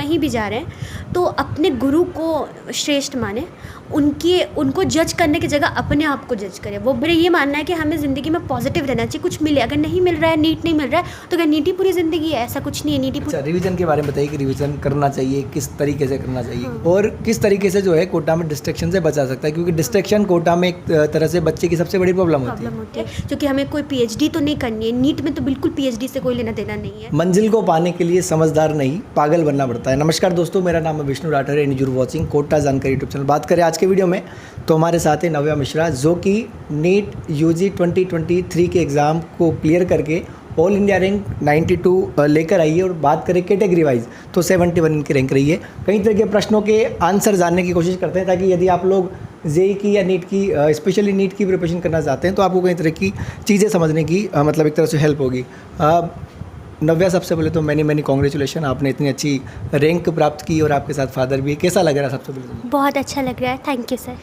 कहीं भी जा रहे हैं तो अपने गुरु को श्रेष्ठ माने, उनको जज करने की जगह अपने आप को जज करें। वो मेरा ये मानना है कि हमें ज़िंदगी में पॉजिटिव रहना चाहिए, कुछ मिले, अगर नहीं मिल रहा है, नीट नहीं मिल रहा है तो क्या नीट ही पूरी ज़िंदगी है? ऐसा कुछ नहीं है, नीट ही अच्छा, रिवीजन के बारे में बताइए कि रिवीजन करना चाहिए, किस तरीके से करना चाहिए और किस तरीके से जो है कोटा में डिस्ट्रैक्शन से बचा सकता है, क्योंकि डिस्ट्रैक्शन कोटा में एक तरह से बच्चे की सबसे बड़ी प्रॉब्लम होती है। क्योंकि हमें कोई पीएचडी तो नहीं करनी है, नीट में तो बिल्कुल पीएचडी से कोई लेना देना नहीं है। मंजिल को पाने के लिए समझदार नहीं पागल बनना पड़ता है। नमस्कार दोस्तों, मेरा नाम है Vishnu Rathore and you are watching Kota Jankari YouTube channel. बात करें आज के वीडियो में तो हमारे साथ है नव्या मिश्रा, जो कि नीट यूजी 2023 के एग्ज़ाम को क्लियर करके ऑल इंडिया रैंक 92 लेकर आई है। और बात करें कैटेगरी वाइज तो 71 इनकी रैंक रही है। कई तरह के प्रश्नों के आंसर जानने की कोशिश करते हैं, ताकि यदि आप लोग जेई की या नीट की स्पेशली नीट की प्रिपरेशन करना चाहते हैं तो आपको कई तरह की चीज़ें समझने की मतलब एक तरह से हेल्प होगी। नव्या, सबसे पहले तो मैनी कॉन्ग्रेचुलेशन, आपने इतनी अच्छी रैंक प्राप्त की और आपके साथ फादर भी है। कैसा लग रहा है सबसे पहले? बहुत अच्छा लग रहा है, थैंक यू सर।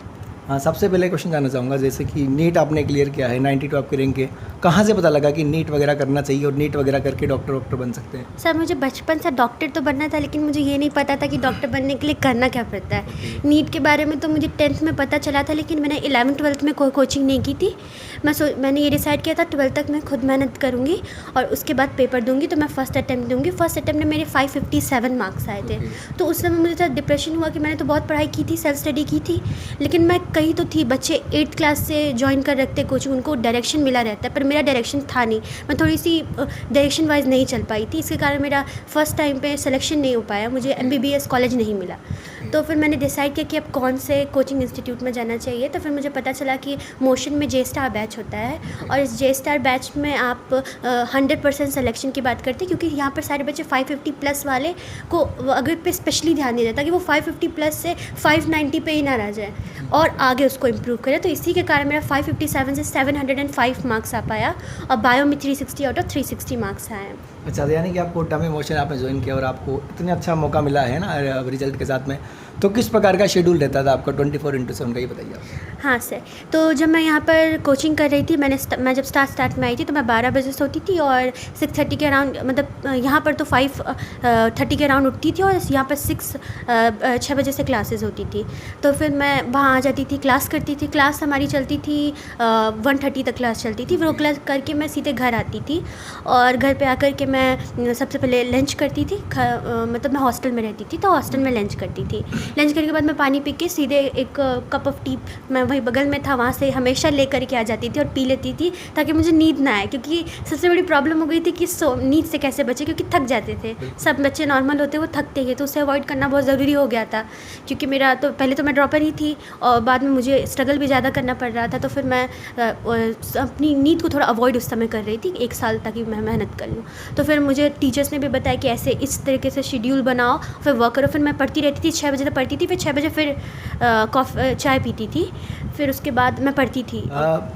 हाँ, सबसे पहले क्वेश्चन जानना चाहूँगा, जैसे कि नीट आपने क्लियर किया है, 92 आपके रैंक है, कहाँ से पता लगा कि नीट वगैरह करना चाहिए और नीट वगैरह करके डॉक्टर बन सकते हैं? सर मुझे बचपन से डॉक्टर तो बनना था, लेकिन मुझे ये नहीं पता था कि डॉक्टर बनने के लिए करना क्या पड़ता है। नीट के बारे में तो मुझे 10th में पता चला था, लेकिन मैंने 11th-12th में कोई कोचिंग नहीं की थी। मैंने ये डिसाइड किया था 12th तक मैं खुद मेहनत करूँगी और उसके बाद पेपर दूँगी, तो मैं फर्स्ट अटैम्प्ट दूँगी। फर्स्ट अटैम्प्ट में मेरे 557 मार्क्स आए थे। तो उस समय मुझे थोड़ा डिप्रेशन हुआ कि मैंने तो बहुत पढ़ाई की थी, सेल्फ स्टडी की थी, लेकिन मैं कहीं तो थी। बच्चे 8th क्लास से ज्वाइन कर रखते कोचिंग, उनको डायरेक्शन मिला रहता है, पर मेरा डायरेक्शन था नहीं। मैं थोड़ी सी डायरेक्शन वाइज नहीं चल पाई थी, इसके कारण मेरा फर्स्ट टाइम पे सिलेक्शन नहीं हो पाया, मुझे MBBS कॉलेज नहीं मिला। तो फिर मैंने डिसाइड किया कि अब कौन से कोचिंग इंस्टीट्यूट में जाना चाहिए। तो फिर मुझे पता चला कि मोशन में J-स्टार बैच होता है, और इस J-स्टार बैच में आप 100% सिलेक्शन की बात करते हैं, क्योंकि यहाँ पर सारे बच्चे 550 प्लस वाले को अगर पे स्पेशली ध्यान दिया जाता है कि वो 550 प्लस से 590 पे ही ना रह जाए और आगे उसको इम्प्रूव करें। तो इसी के कारण मेरा 557 से 705 मार्क्स आ पाया और बायो में 360 आउट ऑफ 360 मार्क्स आए हैं। अच्छा, यानी कि आप कोटा में मोशन आपने ज्वाइन किया और आपको इतना अच्छा मौका मिला है ना रिजल्ट के साथ में, तो किस प्रकार का शेड्यूल रहता था आपका 24/7 का, ये बताइए आप। हाँ सर, तो जब मैं यहाँ पर कोचिंग कर रही थी, मैं जब स्टार्ट में आई थी तो मैं 12 बजे सोती थी और 6:30 के अराउंड, मतलब यहाँ पर तो 5:30 के अराउंड उठती थी और यहाँ पर 6 बजे से क्लासेस होती थी। तो फिर मैं वहाँ आ जाती थी, क्लास करती थी। क्लास हमारी चलती थी 1:30 तक क्लास चलती थी। फिर वो क्लास करके मैं सीधे घर आती थी और घर पे आकर के मैं सबसे पहले लंच करती थी। मतलब मैं हॉस्टल में रहती थी तो हॉस्टल में लंच करती थी। लंच करने के बाद मैं पानी पी के सीधे एक कप ऑफ टी मैं वही बगल में था वहाँ से हमेशा लेकर के आ जाती थी और पी लेती थी, ताकि मुझे नींद ना आए। क्योंकि सबसे बड़ी प्रॉब्लम हो गई थी कि नींद से कैसे बचे, क्योंकि थक जाते थे। सब बच्चे नॉर्मल होते वो थकते हैं, तो उसे अवॉइड करना बहुत ज़रूरी हो गया था। क्योंकि मेरा तो पहले तो मैं ड्रॉपर ही थी और बाद में मुझे स्ट्रगल भी ज़्यादा करना पड़ रहा था। तो फिर मैं अपनी नींद को थोड़ा अवॉइड उस समय कर रही थी 1 साल, ताकि मैं मेहनत कर लूँ। तो फिर मुझे टीचर्स ने भी बताया कि ऐसे इस तरीके से शेड्यूल बनाओ, फिर वर्क करो। फिर मैं पढ़ती रहती थी, 6 बजे तक पढ़ती थी, फिर 6 बजे फिर चाय पीती थी, फिर उसके बाद मैं पढ़ती थी।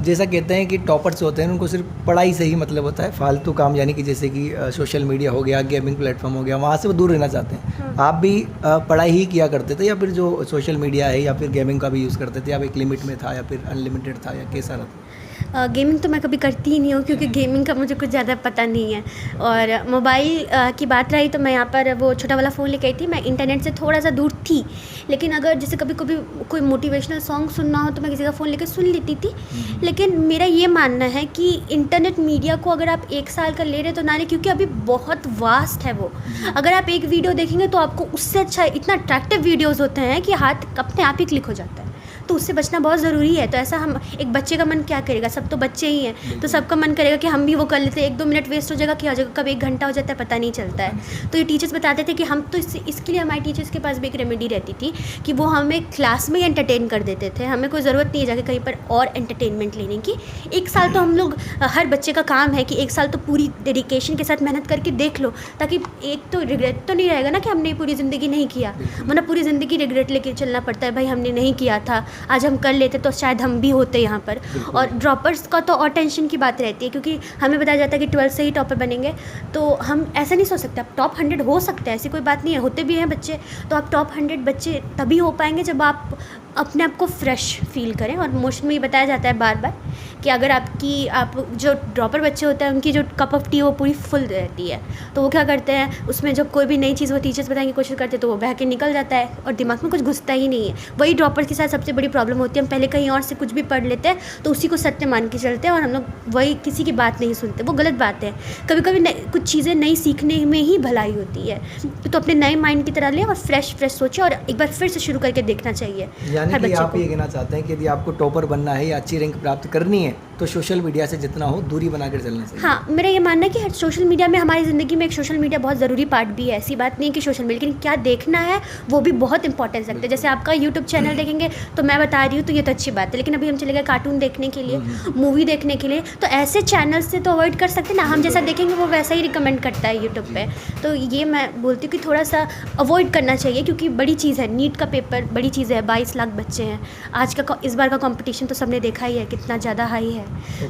जैसा कहते हैं कि टॉपर्स होते हैं उनको सिर्फ पढ़ाई से ही मतलब होता है, फालतू काम यानी कि जैसे कि सोशल मीडिया हो गया, गेमिंग प्लेटफॉर्म हो गया, वहाँ से वो दूर रहना चाहते हैं। आप भी पढ़ाई ही किया करते थे या फिर जो सोशल मीडिया है या फिर गेमिंग का भी यूज़ करते थे? आप एक लिमिट में था या फिर अनलिमिटेड था या कैसा रहता? गेमिंग तो मैं कभी करती ही नहीं हूँ, क्योंकि गेमिंग का मुझे कुछ ज़्यादा पता नहीं है। और मोबाइल की बात रही तो मैं यहाँ पर वो छोटा वाला फ़ोन लेके आई थी। मैं इंटरनेट से थोड़ा सा दूर थी, लेकिन अगर जैसे कभी कभी कोई मोटिवेशनल सॉन्ग सुनना हो तो मैं किसी का फ़ोन लेकर सुन लेती थी। लेकिन मेरा ये मानना है कि इंटरनेट मीडिया को अगर आप 1 साल का ले रहे तो ना लें, क्योंकि अभी बहुत वास्ट है वो। अगर आप एक वीडियो देखेंगे तो आपको उससे अच्छा इतना अट्रैक्टिव वीडियोज़ होते हैं कि हाथ अपने आप ही क्लिक हो जाता है। तो उससे बचना बहुत ज़रूरी है। तो ऐसा हम एक बच्चे का मन क्या करेगा, सब तो बच्चे ही हैं, तो सबका मन करेगा कि हम भी वो कर लेते हैं। 1-2 मिनट वेस्ट हो जाएगा, क्या हो जाएगा, कब 1 घंटा हो जाता है पता नहीं चलता है। तो ये टीचर्स बताते थे कि हम तो इसके लिए हमारे टीचर्स के पास भी एक रेमेडी रहती थी कि वो हमें क्लास में ही एंटरटेन कर देते थे। हमें कोई ज़रूरत नहीं है जाके कहीं पर और एंटरटेनमेंट लेने की। 1 साल तो हम लोग, हर बच्चे का काम है कि 1 साल तो पूरी डेडिकेशन के साथ मेहनत करके देख लो, ताकि एक तो रिग्रेट तो नहीं रहेगा ना कि हमने पूरी ज़िंदगी नहीं किया, वरना पूरी ज़िंदगी रिग्रेट लेके चलना पड़ता है। भाई हमने नहीं किया था, आज हम कर लेते तो शायद हम भी होते यहाँ पर। और ड्रॉपर्स का तो और टेंशन की बात रहती है, क्योंकि हमें बताया जाता है कि 12th से ही टॉपर बनेंगे। तो हम ऐसा नहीं सोच सकते, आप टॉप 100 हो सकते हैं, ऐसी कोई बात नहीं है, होते भी हैं बच्चे। तो आप टॉप 100 बच्चे तभी हो पाएंगे जब आप अपने आप को फ्रेश फील करें। और मोशन में ये बताया जाता है बार बार कि अगर आप जो ड्रॉपर बच्चे होते हैं उनकी जो कप ऑफ टी वो पूरी फुल रहती है, तो वो क्या करते हैं उसमें जब कोई भी नई चीज़ वो टीचर्स बताने की कोशिश करते हैं तो वो बह के निकल जाता है और दिमाग में कुछ घुसता ही नहीं है। वही ड्रॉपर्स के साथ सबसे बड़ी प्रॉब्लम होती है, हम पहले कहीं और से कुछ भी पढ़ लेते हैं तो उसी को सत्य मान के चलते हैं और हम लोग वही किसी की बात नहीं सुनते। वो गलत बात है। कभी कभी कुछ चीज़ें नई सीखने में ही भलाई होती है, तो अपने नए माइंड की तरह लें और फ्रेश सोचें और एक बार फिर से शुरू करके देखना चाहिए। यानी कि आप ये कहना चाहते हैं कि यदि आपको टॉपर बनना है या अच्छी रैंक प्राप्त करनी है तो सोशल मीडिया से जितना हो दूरी बनाकर चलना चाहिए। हाँ, मेरा ये मानना है कि सोशल मीडिया में हमारी ज़िंदगी में एक सोशल मीडिया बहुत ज़रूरी पार्ट भी है, ऐसी बात नहीं है कि सोशल मीडिया, लेकिन क्या देखना है वो भी बहुत इंपॉर्टेंस रखता है। जैसे आपका यूट्यूब चैनल देखेंगे तो मैं बता रही हूँ तो ये तो अच्छी बात है, लेकिन अभी हम चले गए कार्टून देखने के लिए, मूवी देखने के लिए, तो ऐसे चैनल से तो अवॉइड कर सकते हैं ना। हम जैसा देखेंगे वो वैसा ही रिकमेंड करता है यूट्यूब पे, तो ये मैं बोलती हूँ कि थोड़ा सा अवॉइड करना चाहिए, क्योंकि बड़ी चीज़ है, नीट का पेपर बड़ी चीज़ है, 22 लाख बच्चे हैं आज का, इस बार का कंपटीशन तो सबने देखा ही है कितना ज़्यादा हाई है,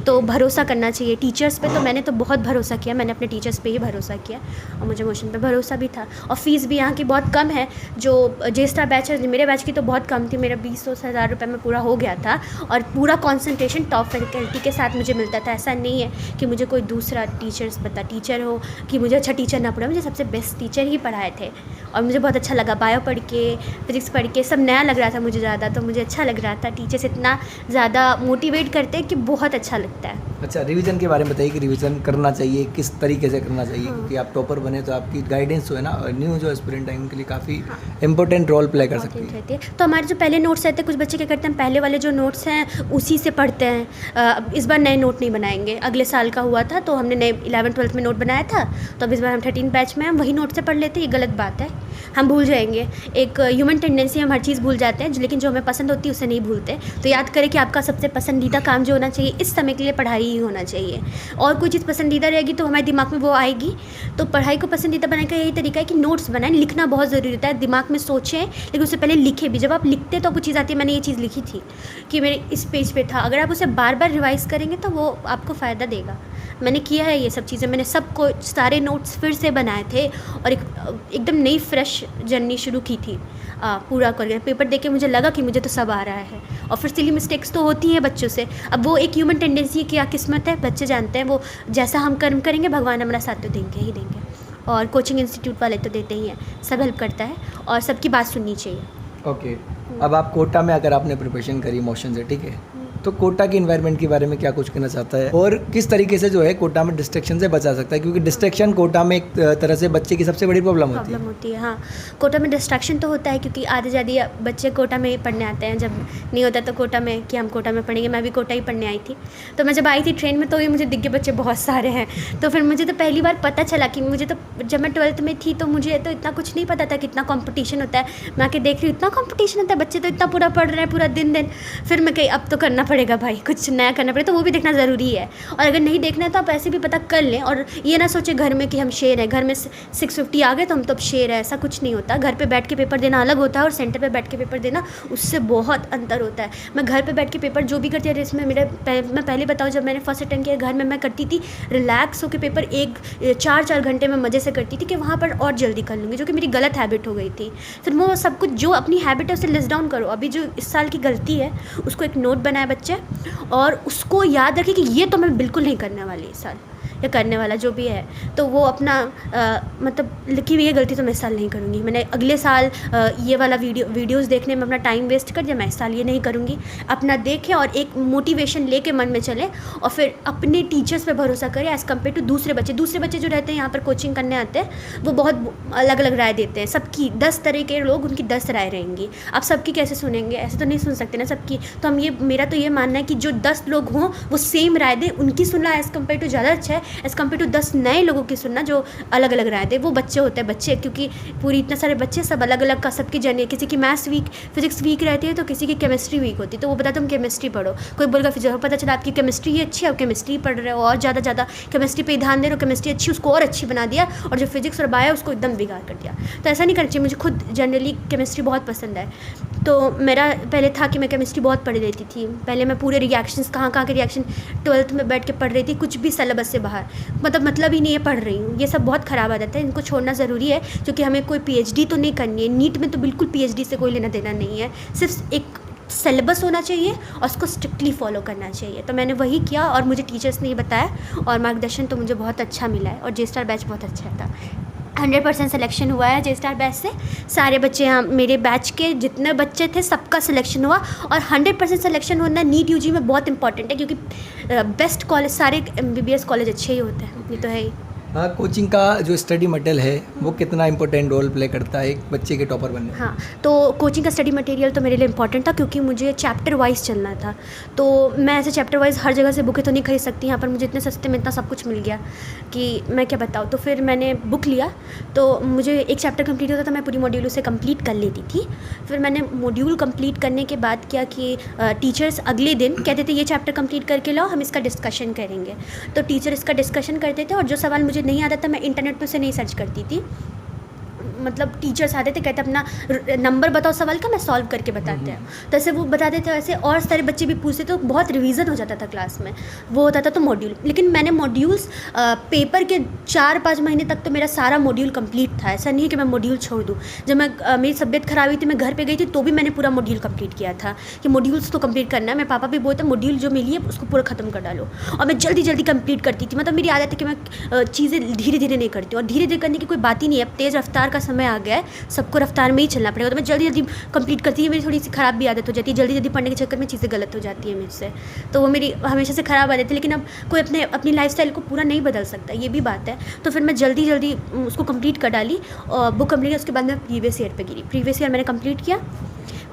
तो भरोसा करना चाहिए टीचर्स पे। तो मैंने तो बहुत भरोसा किया, मैंने अपने टीचर्स पे ही भरोसा किया और मुझे मोशन पे भरोसा भी था। और फ़ीस भी यहाँ की बहुत कम है, जो जेस्टा बैच है मेरे बैच की तो बहुत कम थी, मेरा 20 हज़ार रुपये में पूरा हो गया था और पूरा कॉन्सेंट्रेशन टॉप फैकल्टी के साथ मुझे मिलता था। ऐसा नहीं है कि मुझे कोई दूसरा टीचर हो कि मुझे अच्छा टीचर ना पढ़ा, मुझे सबसे बेस्ट टीचर ही पढ़ाए थे और मुझे बहुत अच्छा लगा। बायो पढ़ के, फिजिक्स पढ़ के सब नया लग रहा था मुझे ज़्यादा, तो मुझे अच्छा लग रहा था। टीचर्स इतना ज़्यादा मोटिवेट करते हैं कि बहुत अच्छा लगता है। अच्छा, रिवीजन के बारे में बताइए कि रिवीजन करना चाहिए किस तरीके से करना चाहिए, क्योंकि आप टॉपर बने तो आपकी गाइडेंस जो है ना न्यू जो एस्पिरेंट है उनके लिए काफ़ी इंपॉर्टेंट रोल प्ले कर सकती है। तो हमारे जो पहले नोट्स रहते हैं, कुछ बच्चे क्या करते हैं पहले वाले जो नोट्स हैं उसी से पढ़ते हैं, इस बार नए नोट नहीं बनाएंगे। अगले साल का हुआ था तो हमने नए 11th-12th में नोट बनाया था, तो अब इस बार हम 13 बैच में हम वही नोट से पढ़ लेते हैं। ये गलत बात है, हम भूल जाएंगे। एक ह्यूमन टेंडेंसी, हम हर चीज़ भूल जाते हैं, लेकिन जो हमें पसंद होती है उसे नहीं भूलते। तो याद करें कि आपका सबसे पसंदीदा काम जो होना चाहिए इस समय के लिए पढ़ाई ही होना चाहिए, और कोई चीज़ पसंदीदा रहेगी तो हमारे दिमाग में वो आएगी। तो पढ़ाई को पसंदीदा बनाने का यही तरीका है कि नोट्स बनाएं। लिखना बहुत ज़रूरी होता है, दिमाग में सोचें लेकिन उससे पहले लिखें भी। जब आप लिखते तो कुछ चीज़ आती है, मैंने ये चीज़ लिखी थी कि मेरे इस पेज पे था, अगर आप उसे बार बार रिवाइज़ करेंगे तो वो आपको फ़ायदा देगा। मैंने किया है ये सब चीज़ें, मैंने सबको सारे नोट्स फिर से बनाए थे और एकदम नई फ्रेश जर्नी शुरू की थी पूरा करके। पेपर देख के मुझे लगा कि मुझे तो सब आ रहा है, और फिर सिली मिस्टेक्स तो होती हैं बच्चों से। अब वो एक ह्यूमन टेंडेंसी है, क्या किस्मत है, बच्चे जानते हैं वो जैसा हम कर्म करेंगे भगवान हमारा साथ तो देंगे ही देंगे, और कोचिंग इंस्टीट्यूट वाले तो देते ही हैं, सब हेल्प करता है और सबकी बात सुननी चाहिए। ओके, अब आप कोटा में अगर आपने प्रिपरेशन करी मोशन से, ठीक है, तो कोटा की इन्वायरमेंट के बारे में क्या कुछ कहना चाहता है और किस तरीके से जो है कोटा में डिस्ट्रैक्शन से बचा सकता है, क्योंकि डिस्ट्रैक्शन कोटा में एक तरह से बच्चे की सबसे बड़ी प्रॉब्लम होती है। हाँ, कोटा में डिस्ट्रैक्शन तो होता है, क्योंकि आधे ज़्यादा बच्चे कोटा में ही पढ़ने आते हैं। जब नहीं होता तो कोटा में कि हम कोटा में पढ़ेंगे, मैं भी कोटा ही पढ़ने आई थी। तो मैं जब आई थी ट्रेन में तो ये मुझे दिख गए बच्चे बहुत सारे हैं, तो फिर मुझे तो पहली बार पता चला कि मुझे तो जब मैं 12th में थी तो मुझे तो इतना कुछ नहीं पता था कितना कॉम्पिटिशन होता है। मैं आके देख रही हूँ इतना कॉम्पिटिशन होता है, बच्चे तो इतना पूरा पढ़ रहे हैं पूरा दिन। फिर मैं कही अब तो करना पड़ेगा भाई, कुछ नया करना पड़ेगा, तो वो भी देखना ज़रूरी है। और अगर नहीं देखना है तो आप ऐसे भी पता कर लें, और ये ना सोचे घर में कि हम शेर हैं, घर में 650 आ गए तो हम तो अब शेर है, ऐसा कुछ नहीं होता। घर पे बैठ के पेपर देना अलग होता है और सेंटर पे बैठ के पेपर देना उससे बहुत अंतर होता है। मैं घर पे बैठ के पेपर जो भी करती है, इसमें मैं पहले बताऊँ, जब मैंने फर्स्ट अटेम्प्ट किया घर में, मैं करती थी रिलैक्स होकर पेपर 4 घंटे में मज़े से करती थी कि वहाँ पर और जल्दी कर लूँगी, जो कि मेरी गलत हैबिट हो गई थी। फिर वो सब कुछ जो अपनी हैबिट है उसे लिस्ट डाउन करो। अभी जो इस साल की गलती है उसको एक नोट बनाए बच्चे, और उसको याद रखें कि ये तो मैं बिल्कुल नहीं करने वाली इस साल, या करने वाला जो भी है, तो वो अपना मतलब लिखी हुई है गलती तो मैं इस साल नहीं करूँगी। मैंने अगले साल ये वाला वीडियोज़ देखने में अपना टाइम वेस्ट कर दिया, मैं इस साल ये नहीं करूँगी। अपना देखें और एक मोटिवेशन लेके मन में चले, और फिर अपने टीचर्स पे भरोसा करें एज़ कम्पेयर टू दूसरे बच्चे जो रहते हैं यहाँ पर कोचिंग करने आते हैं, वो बहुत अलग अलग राय देते हैं। सबकी 10 तरह के लोग, उनकी 10 राय रहेंगी, आप सबकी कैसे सुनेंगे, ऐसे तो नहीं सुन सकते ना सबकी। तो मेरा तो ये मानना है कि जो 10 लोग हों वो सेम राय दें, उनकी सुनना एज़ कम्पेयर टू ज़्यादा अच्छा है एज़ कम्पेयर टू 10 नए लोगों की सुनना जो अलग अलग राय दे। वो बच्चे होते हैं बच्चे, क्योंकि पूरी इतने सारे बच्चे सब अलग अलग का, सबकी जर्नी, किसी की मैथ्स वीक, फिजिक्स वीक रहती है तो किसी की केमिस्ट्री वीक होती है, तो वो बताते तुम केमिस्ट्री पढ़ो। कोई बोलेगा फिजिक्स, पता चला आपकी केमिस्ट्री ही अच्छी है, आप केमिस्ट्री पढ़ रहे हो और ज़्यादा केमिस्ट्री पे ध्यान दे रहे हो, केमिस्ट्री अच्छी उसको और अच्छी बना दिया, और जो फिजिक्स और बायो उसको एकदम बिगाड़ कर दिया। तो ऐसा नहीं करना चाहिए। मुझे खुद जनरली केमिस्ट्री बहुत पसंद है, तो मेरा पहले था कि मैं केमिस्ट्री बहुत पढ़ लेती थी। पहले मैं पूरे रिएक्शंस कहाँ के रिएक्शन 12th में बैठ के पढ़ रही थी, कुछ भी सिलेबस से बाहर, मतलब ही नहीं है पढ़ रही हूँ। ये सब बहुत ख़राब आदत है, इनको छोड़ना ज़रूरी है, क्योंकि हमें कोई PhD तो नहीं करनी है। नीट में तो बिल्कुल PhD से कोई लेना देना नहीं है, सिर्फ एक सिलेबस होना चाहिए और उसको स्ट्रिक्टली फॉलो करना चाहिए। तो मैंने वही किया और मुझे टीचर्स ने ये बताया और मार्गदर्शन तो मुझे बहुत अच्छा मिला है और जे स्टार बैच बहुत अच्छा था। 100% सिलेक्शन हुआ है जे स्टार बैच से। सारे बच्चे यहाँ मेरे बैच के जितने बच्चे थे सबका सिलेक्शन हुआ और 100% सिलेक्शन होना नीट यूजी में बहुत इंपॉर्टेंट है, क्योंकि बेस्ट कॉलेज सारे MBBS कॉलेज अच्छे ही होते हैं, ये तो है ही। हाँ, कोचिंग का जो स्टडी मटेरियल है वो कितना इंपॉर्टेंट रोल प्ले करता है एक बच्चे के टॉपर बनने में? हाँ, तो कोचिंग का स्टडी मटेरियल तो मेरे लिए इंपॉर्टेंट था, क्योंकि मुझे चैप्टर वाइज चलना था। तो मैं ऐसे चैप्टर वाइज हर जगह से बुकें तो नहीं खरीद सकती, यहाँ पर मुझे इतने सस्ते में इतना सब कुछ मिल गया कि मैं क्या बताऊँ। तो फिर मैंने बुक लिया, तो मुझे एक चैप्टर कंप्लीट होता था, मैं पूरी मॉड्यूल उसे कंप्लीट कर लेती थी। फिर मैंने मॉड्यूल कंप्लीट करने के बाद क्या कि टीचर्स अगले दिन कहते थे ये चैप्टर कंप्लीट करके लाओ, हम इसका डिस्कशन करेंगे। तो टीचर इसका डिस्कशन करते थे और जो सवाल मुझे नहीं आता था मैं इंटरनेट पे से नहीं सर्च करती थी, मतलब टीचर्स आते थे, कहते अपना नंबर बताओ सवाल का, मैं सॉल्व करके बताते हैं। तो ऐसे वो बताते थे, वैसे और सारे बच्चे भी पूछते, तो बहुत रिवीजन हो जाता था क्लास में, वो होता था। तो मॉड्यूल, लेकिन मैंने मॉड्यूल्स पेपर के 4-5 महीने तक तो मेरा सारा मॉड्यूल कंप्लीट था। ऐसा नहीं है कि मैं मॉड्यूल छोड़ दूँ। जब मैं मेरी तबियत खराब हुई थी, मैं घर पर गई थी, तो भी मैंने पूरा मॉड्यूल कंप्लीट किया था कि मॉड्यूल्स तो कंप्लीट करना है। मेरे पापा भी बोलते मॉड्यूल जो मिली है उसको पूरा ख़त्म कर डालो, और मैं जल्दी जल्दी कंप्लीट करती थी। मतलब मेरी आदत है कि मैं चीज़ें धीरे धीरे नहीं करती हूँ, और धीरे धीरे करने की कोई बात ही नहीं है। अब तेज़ रफ्तार का समय आ गया है, सबको रफ्तार में ही चलना पड़ेगा। तो मैं जल्दी जल्दी कंप्लीट करती है। मेरी थोड़ी सी ख़राब भी आदत हो जाती है, जल्दी जल्दी पढ़ने के चक्कर में चीज़ें गलत हो जाती है मुझसे, तो वो मेरी हमेशा से ख़राब आदत है। लेकिन अब कोई अपनी लाइफस्टाइल को पूरा नहीं बदल सकता, ये भी बात है। तो फिर मैं जल्दी जल्दी उसको कंप्लीट कर डाली और बुक कंप्लीट किया। उसके बाद मैं प्रीवियस ईयर पे गिरी, प्रीवियस ईयर मैंने कंप्लीट किया।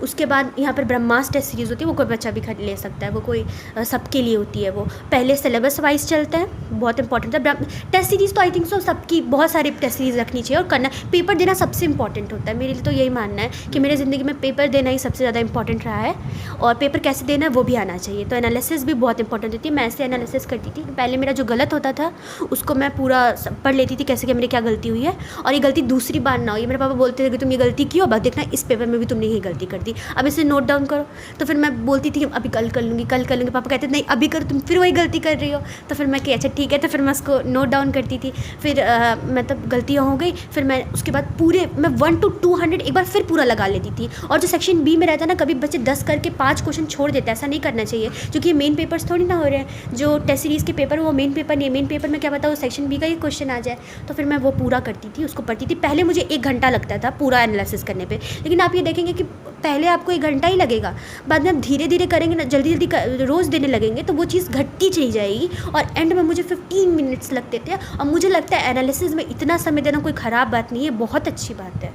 उसके बाद यहाँ पर ब्रह्मास्त्र टेस्ट सीरीज़ होती है, वो कोई बच्चा भी ले सकता है, वो कोई सबके लिए होती है। वो पहले सिलेबस वाइज चलते हैं, बहुत इंपॉर्टेंट है। टेस्ट सीरीज़ तो आई थिंक सो सबकी बहुत सारी टेस्ट सीरीज़ रखनी चाहिए और करना। पेपर देना सबसे इंपॉर्टेंट होता है, मेरे लिए तो यही मानना है कि मेरे ज़िंदगी में पेपर देना ही सबसे ज़्यादा इंपॉर्टेंट रहा है, और पेपर कैसे देना है वो भी आना चाहिए। तो एनालिसिस भी बहुत इंपॉर्टेंट होती है। मैं ऐसे एनालिसिस करती थी, पहले मेरा जो गलत होता था उसको मैं पूरा पढ़ लेती थी, कैसे कि मेरी क्या गलती हुई है और ये गलती दूसरी बार ना हो। ये मेरे पापा बोलते थे कि तुम ये गलती की हो, अब देखना इस पेपर में भी तुमने ये गलती कर दी, अब इसे नोट डाउन करो। तो फिर मैं बोलती थी अभी कल कर लूँगी, कल कर लूँगी। पापा कहते नहीं अभी कर, तुम फिर वही गलती कर रही हो। तो फिर मैं कि अच्छा ठीक है, तो फिर मैं उसको नोट डाउन करती थी। फिर मतलब गलतियाँ हो गई, फिर मैं उसके बाद पूरे मैं 1 to 200 एक बार फिर पूरा लगा लेती थी। और जो सेक्शन बी में रहता है ना, कभी बच्चे 10 करके 5 क्वेश्चन छोड़ देते हैं, ऐसा नहीं करना चाहिए, क्योंकि ये मेन पेपर्स थोड़ी ना हो रहे हैं। जो टेस्ट सीरीज़ के पेपर वो मेन पेपर नहीं है, मेन पेपर में क्या पता वो सेक्शन बी का ही क्वेश्चन आ जाए। तो फिर मैं वो पूरा करती थी, उसको पढ़ती थी। पहले मुझे 1 घंटा लगता था पूरा एनालिसिस करने पर, लेकिन आप ये देखेंगे कि पहले आपको 1 घंटा ही लगेगा, बाद में आप धीरे धीरे करेंगे ना, जल्दी जल्दी रोज़ देने लगेंगे तो वो चीज़ घटती चली जाएगी। और एंड में मुझे 15 मिनट्स लगते थे, और मुझे लगता है एनालिसिस में इतना समय देना कोई ख़राब बात नहीं है, बहुत अच्छी बात है।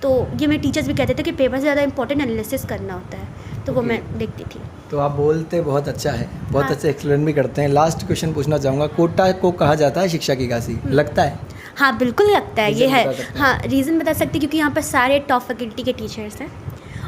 तो ये मेरे टीचर्स भी कहते थे कि पेपर से ज़्यादा इंपॉर्टेंट एनालिसिस करना होता है, तो वो मैं देखती थी। तो आप बोलते बहुत अच्छा है, बहुत अच्छे एक्सप्लेन भी करते हैं। लास्ट क्वेश्चन पूछना चाहूँगा, कोटा को कहा जाता है शिक्षा की काशी, लगता है? हाँ बिल्कुल लगता है, ये है। हाँ, रीज़न बता सकती, क्योंकि यहाँ पर सारे टॉप फैकल्टी के टीचर्स हैं।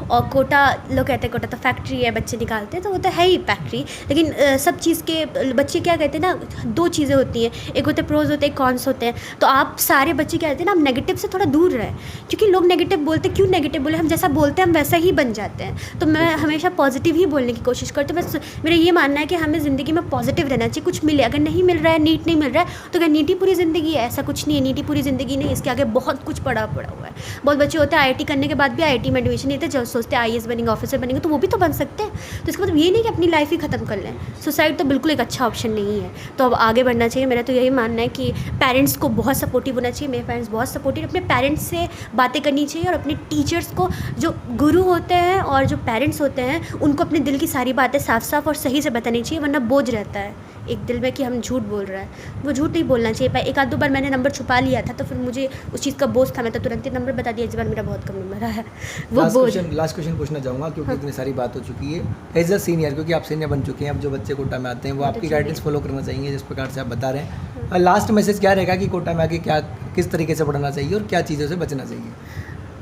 और कोटा लोग कहते हैं कोटा तो फैक्ट्री है, बच्चे निकालते हैं, तो वो तो है ही फैक्ट्री। लेकिन सब चीज़ के बच्चे क्या कहते हैं ना, 2 चीज़ें होती हैं, एक होते हैं प्रोज होते हैं, कॉन्स होते हैं। तो आप सारे बच्चे क्या कहते हैं ना, आप नेगेटिव से थोड़ा दूर रहें, क्योंकि लोग नेगेटिव बोलते, क्यों नेगेटिव बोले, हम जैसा बोलते हैं हम वैसा ही बन जाते हैं। तो मैं हमेशा पॉजिटिव ही बोलने की कोशिश करती हूँ। बस मेरा ये मानना है कि हमें ज़िंदगी में पॉजिटिव रहना चाहिए। कुछ मिले, अगर नहीं मिल रहा है, नीट नहीं मिल रहा है, तो क्या नीट ही पूरी ज़िंदगी है? ऐसा कुछ नहीं है, नीट ही पूरी ज़िंदगी नहीं, इसके आगे बहुत कुछ पड़ा हुआ है। बहुत बच्चे होते हैं IIT करने के बाद भी IIT में एडमिशन लेते हैं, जब सोचते हैं IAS बनेंगे, ऑफिसर बनेंगे, तो वो भी तो बन सकते हैं। तो इसका मतलब ये नहीं कि अपनी लाइफ ही ख़त्म कर लें। सुसाइड तो बिल्कुल एक अच्छा ऑप्शन नहीं है। तो अब आगे बढ़ना चाहिए। मेरा तो यही मानना है कि पेरेंट्स को बहुत सपोर्टिव होना चाहिए। मेरे पेरेंट्स बहुत सपोर्टिव, अपने पेरेंट्स से बातें करनी चाहिए, और अपने टीचर्स को, जो गुरु होते हैं और जो पेरेंट्स होते हैं, उनको अपने दिल की सारी बातें साफ साफ और सही से बतानी चाहिए, वरना बोझ रहता है एक दिल में कि हम झूठ बोल रहे हैं। वो झूठ नहीं बोलना चाहिए। 1-2 बार मैंने नंबर छुपा लिया था, तो फिर मुझे उस चीज़ का बोझ था, मैं तो तुरंत ही नंबर बता दिया, इस बार मेरा बहुत कम नंबर है। वो बोझ। लास्ट क्वेश्चन पूछना चाहूँगा, क्योंकि इतनी सारी बात हो चुकी है। एज अ सीनियर, क्योंकि आप सीनियर बन चुके हैं, अब जो बच्चे कोटा में आते हैं वो आपकी गाइडेंस फॉलो करना चाहिए, जिस प्रकार से आप बता रहे हैं। और लास्ट मैसेज क्या रहेगा कि कोटा में आके क्या, किस तरीके से पढ़ना चाहिए और क्या चीज़ों से बचना चाहिए?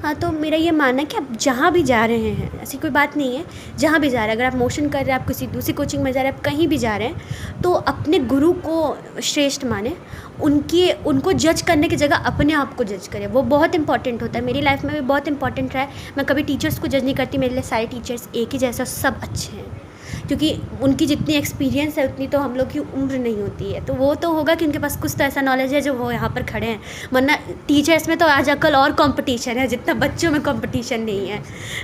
हाँ, तो मेरा ये मानना है कि आप जहाँ भी जा रहे हैं, ऐसी कोई बात नहीं है, जहाँ भी जा रहे हैं, अगर आप मोशन कर रहे हैं, आप किसी दूसरी कोचिंग में जा रहे हैं, आप कहीं भी जा रहे हैं, तो अपने गुरु को श्रेष्ठ माने, उनको जज करने की जगह अपने आप को जज करें। वो बहुत इंपॉर्टेंट होता है। मेरी लाइफ में भी बहुत इंपॉर्टेंट रहा है। मैं कभी टीचर्स को जज नहीं करती, मेरे लिए सारे टीचर्स एक ही जैसे, सब अच्छे हैं। क्योंकि उनकी जितनी एक्सपीरियंस है उतनी तो हम लोग की उम्र नहीं होती है, तो वो तो होगा कि उनके पास कुछ तो ऐसा नॉलेज है जो वो यहाँ पर खड़े हैं। वरना टीचर्स में तो आजकल और कंपटीशन है जितना बच्चों में कंपटीशन नहीं है,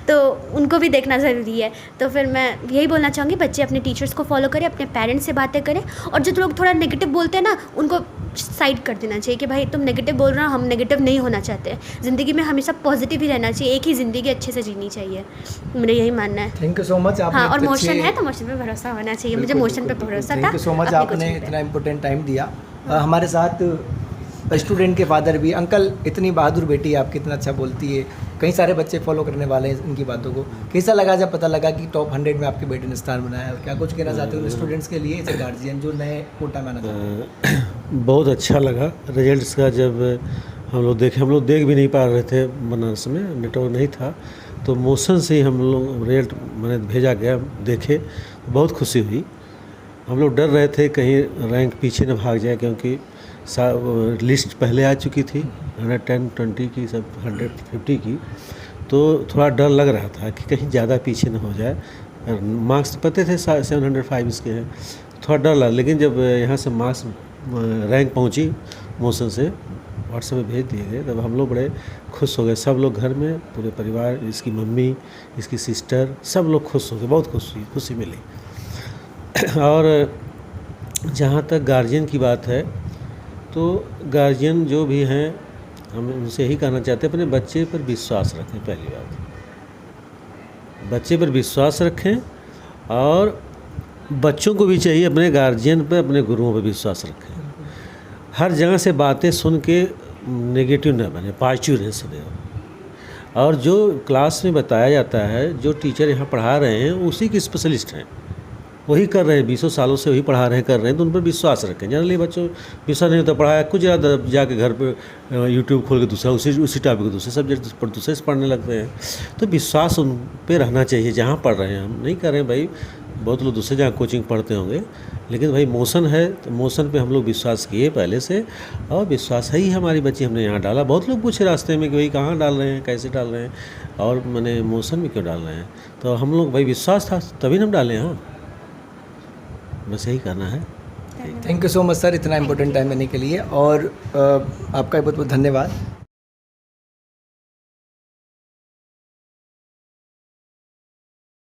तो उनको भी देखना ज़रूरी है। तो फिर मैं यही बोलना चाहूँगी, बच्चे अपने टीचर्स को फॉलो करें, अपने पेरेंट्स से बातें करें, और जो लोग थोड़ा नेगेटिव बोलते हैं ना उनको साइड कर देना चाहिए कि भाई तुम नेगेटिव बोल रहे हो, हम नेगेटिव नहीं होना चाहते। ज़िंदगी में हमेशा पॉजिटिव ही रहना चाहिए, एक ही ज़िंदगी अच्छे से जीनी चाहिए, मेरा यही मानना है। Thank you so much. हाँ, और मोशन है तो मोशन पे भरोसा होना चाहिए, मुझे मोशन पे भरोसा था। थैंक यू सो मच, आपने इतना इम्पोर्टेंट टाइम दिया। हमारे साथ स्टूडेंट के फादर भी। अंकल, इतनी बहादुर बेटी है आपकी, इतना अच्छा बोलती है, कई सारे बच्चे फॉलो करने वाले हैं इनकी बातों को। कैसा लगा जब पता लगा कि टॉप 100 में आपकी बेटी ने स्थान बनाया है? क्या कुछ कहना चाहते हो स्टूडेंट्स के लिए, एज गार्जियन जो नए कोटा में आना चाहते हैं? बहुत अच्छा लगा रिजल्ट्स का। जब हम लोग देख भी नहीं पा रहे थे, बनारस में नेटवर्क नहीं था, तो मोशन से ही हम लोग रिजल्ट मैंने भेजा गया, देखे, बहुत खुशी हुई। हम लोग डर रहे थे कहीं रैंक पीछे न भाग जाए, क्योंकि लिस्ट पहले आ चुकी थी 110, 20 की, सब 150 की, तो थोड़ा डर लग रहा था कि कहीं ज़्यादा पीछे न हो जाए। मार्क्स पते थे 705 इसके हैं, थोड़ा डर लगा। लेकिन जब यहाँ से मार्क्स रैंक पहुँची मोशन से, व्हाट्सएप में भेज दिए गए, तब हम लोग बड़े खुश हो गए। सब लोग घर में, पूरे परिवार, इसकी मम्मी, इसकी सिस्टर, सब लोग खुश हो गए, बहुत खुशी मिली। और जहाँ तक गार्जियन की बात है, तो गार्जियन जो भी हैं, हम उनसे यही कहना चाहते हैं, अपने बच्चे पर विश्वास रखें। पहली बात, बच्चे पर विश्वास रखें, और बच्चों को भी चाहिए अपने गार्जियन पर, अपने गुरुओं पर विश्वास रखें। हर जगह से बातें सुन के नेगेटिव न बने, पॉजिटिव रहें सदैव। और जो क्लास में बताया जाता है, जो टीचर यहाँ पढ़ा रहे हैं, उसी के स्पेशलिस्ट हैं, वही कर रहे हैं, 20 सालों से वही पढ़ा रहे हैं, कर रहे हैं, तो उन पर विश्वास रखें। जनरली बच्चों विश्वास नहीं होता, पढ़ाया कुछ ज़्यादा, जाके घर पे यूट्यूब खोल के दूसरा उसी टॉपिक को दूसरे सब्जेक्ट पर दूसरे से पढ़ने लगते हैं। तो विश्वास उन पे रहना चाहिए जहाँ पढ़ रहे हैं। हम नहीं कर रहे हैं भाई, बहुत लोग दूसरे जगह कोचिंग पढ़ते होंगे, लेकिन भाई मोशन है तो मोशन पे हम लोग विश्वास किए पहले से, और विश्वास है ही हमारी बच्ची हमने यहाँ डाला। बहुत लोग पूछे रास्ते में कि भाई कहाँ डाल रहे हैं, कैसे डाल रहे हैं, और मैंने मोशन में क्यों डाल रहे हैं, तो हम लोग भाई विश्वास था तभी हम डाले। हाँ, बस यही करना है। Thank you so much sir, इतना इम्पोर्टेंट टाइम देने के लिए, और आपका बहुत बहुत धन्यवाद।